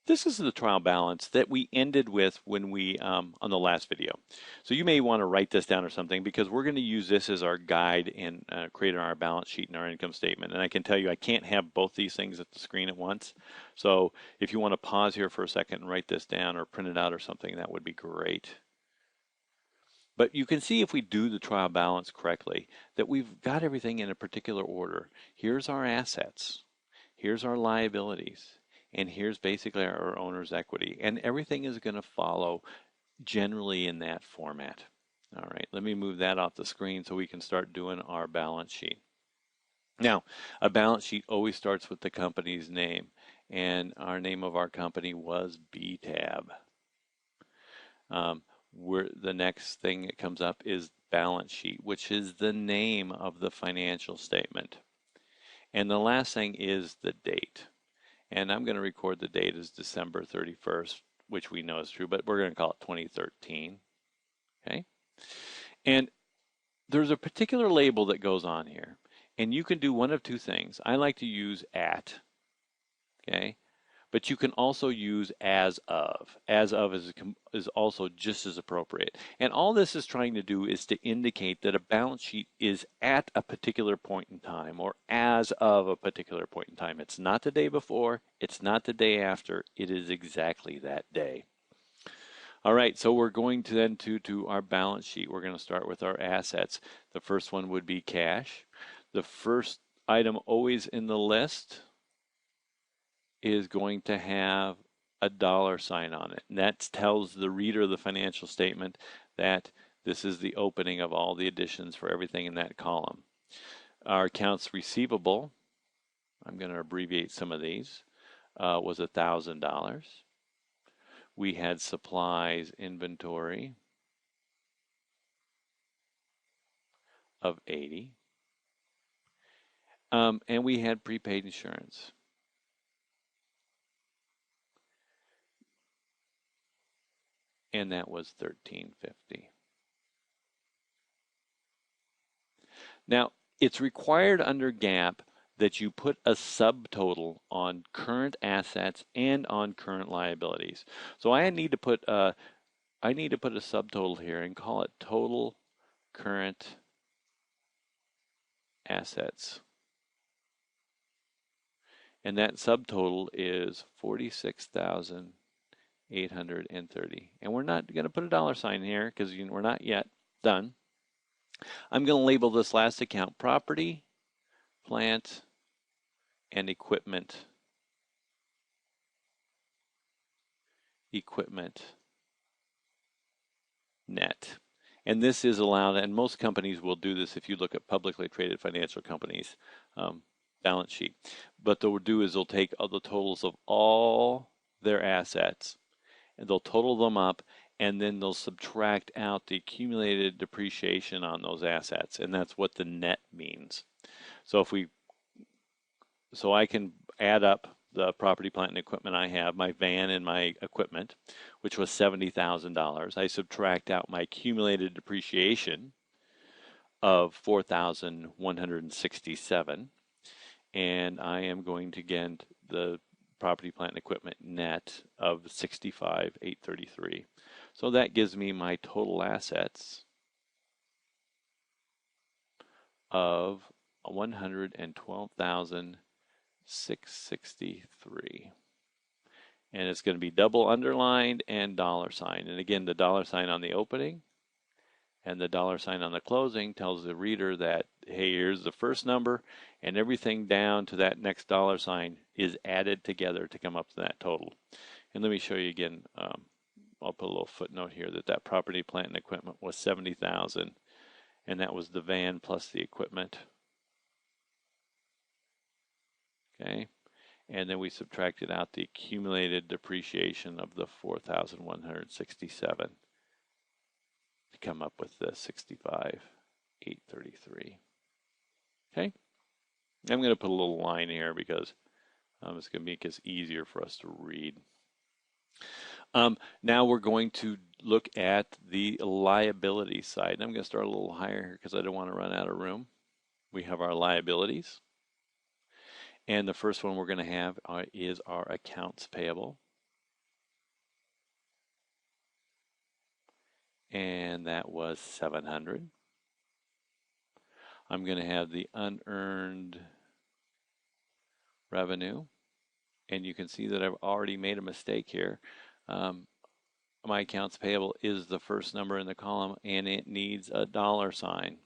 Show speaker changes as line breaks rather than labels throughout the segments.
This is the trial balance that we ended with when we on the last video. So you may want to write this down or something because we're going to use this as our guide in creating our balance sheet and our income statement. And I can tell you I can't have both these things at the screen at once. So if you want to pause here for a second and write this down or print it out or something, that would be great. But you can see if we do the trial balance correctly that we've got everything in a particular order. Here's our assets. Here's our liabilities. And here's basically our owner's equity. And everything is going to follow generally in that format. All right, let me move that off the screen so we can start doing our balance sheet. Now, a balance sheet always starts with the company's name. And our name of our company was BTab. The next thing that comes up is balance sheet, which is the name of the financial statement. And the last thing is the date. And I'm going to record the date as December 31st, which we know is true, but we're going to call it 2013. Okay? And there's a particular label that goes on here. And you can do one of two things. I like to use at. Okay? But you can also use as of. As of is also just as appropriate. And all this is trying to do is to indicate that a balance sheet is at a particular point in time or as of a particular point in time. It's not the day before. It's not the day after. It is exactly that day. All right, so we're going to then to our balance sheet. We're going to start with our assets. The first one would be cash. The first item always in the list is going to have a $sign on it. And that tells the reader of the financial statement that this is the opening of all the additions for everything in that column. Our accounts receivable, I'm going to abbreviate some of these, was $1,000. We had supplies inventory of $80. And we had prepaid insurance. And that was $1,350. Now, it's required under GAAP that you put a subtotal on current assets and on current liabilities. So I need to put a subtotal here and call it total current assets. And that subtotal is $46,830. And we're not going to put a $sign here because we're not yet done. I'm going to label this last account property, plant, and equipment. Net. And this is allowed, and most companies will do this if you look at publicly traded financial companies' balance sheet. But they'll do is they'll take all the totals of all their assets and they'll total them up, and then they'll subtract out the accumulated depreciation on those assets, and that's what the net means. So I can add up the property, plant, and equipment I have, my van and my equipment, which was $70,000. I subtract out my accumulated depreciation of $4,167, and I am going to get the property, plant, and equipment net of $65,833. So that gives me my total assets of $112,663. And it's going to be double underlined and $sign. And again, the $sign on the opening and the $sign on the closing tells the reader that, hey, here's the first number, and everything down to that next $sign is added together to come up to that total. And let me show you again. I'll put a little footnote here that property, plant, and equipment was $70,000, and that was the van plus the equipment. Okay, and then we subtracted out the accumulated depreciation of the $4,167 to come up with the $65,833. Okay, I'm going to put a little line here because it's going to make it easier for us to read. Now we're going to look at the liability side. And I'm going to start a little higher here because I don't want to run out of room. We have our liabilities. And the first one we're going to have is our accounts payable. and that was 700. I'm going to have the unearned revenue, and you can see that I've already made a mistake here. My accounts payable is the first number in the column, and it needs a dollar sign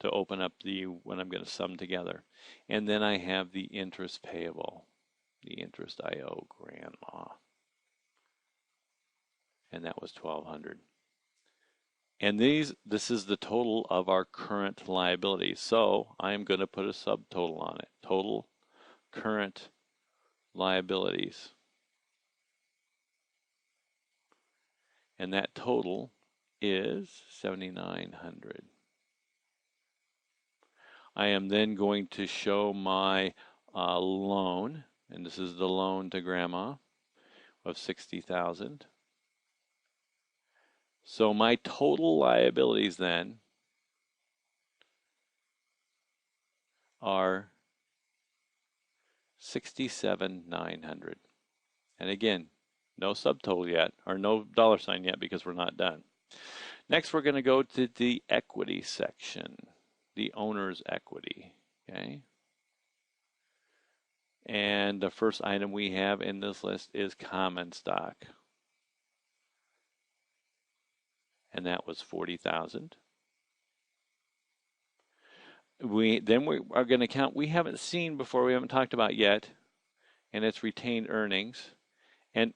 to open up the when I'm going to sum together. And then I have the interest payable, the interest I owe grandma, and that was 1,200. And this is the total of our current liabilities. So I'm going to put a subtotal on it. Total current liabilities. And that total is 7,900. I am then going to show my loan, and this is the loan to grandma of 60,000. So my total liabilities then are 67,900. And again, no subtotal yet, or no dollar sign yet, because we're not done. Next, we're going to go to the equity section, the owner's equity, okay? And the first item we have in this list is common stock. And that was 40,000. We are going to count, we haven't seen before, we haven't talked about yet, and it's retained earnings. And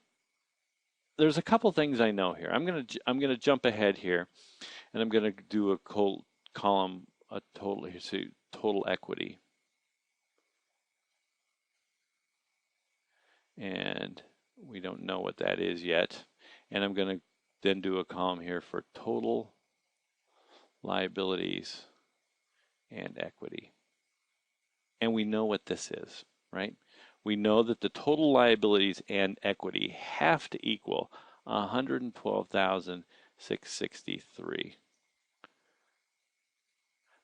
there's a couple things I know here. I'm going to jump ahead here, and I'm going to do a column, a total, here, so total equity. And we don't know what that is yet. And I'm going to then do a column here for total liabilities and equity. And we know what this is, right? We know that the total liabilities and equity have to equal 112,663.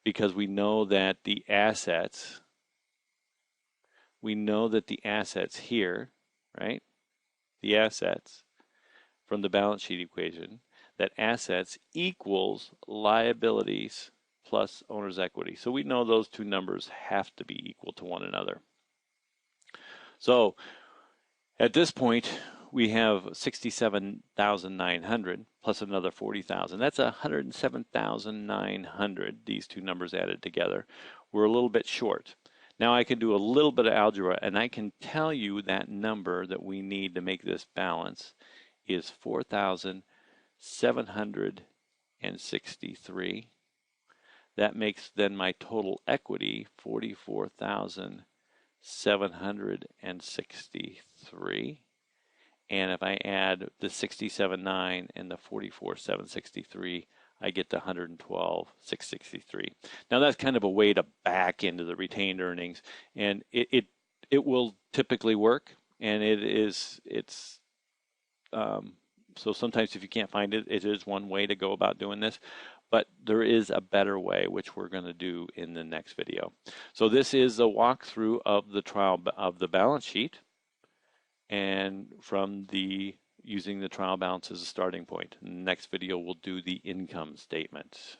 Because we know that the assets here, right? The assets from the balance sheet equation, that assets equals liabilities plus owner's equity. So we know those two numbers have to be equal to one another. So at this point, we have 67,900 plus another 40,000. That's 107,900, these two numbers added together. We're a little bit short. Now I can do a little bit of algebra, and I can tell you that number that we need to make this balance is 4,763. That makes then my total equity 44,763. And if I add the 67,900 and the 44,763, I get to 112,663. Now that's kind of a way to back into the retained earnings, and it will typically work, and so sometimes if you can't find it, it is one way to go about doing this, but there is a better way, which we're going to do in the next video. So this is a walkthrough of the balance sheet, and from using the trial balance as a starting point. In the next video, we'll do the income statement.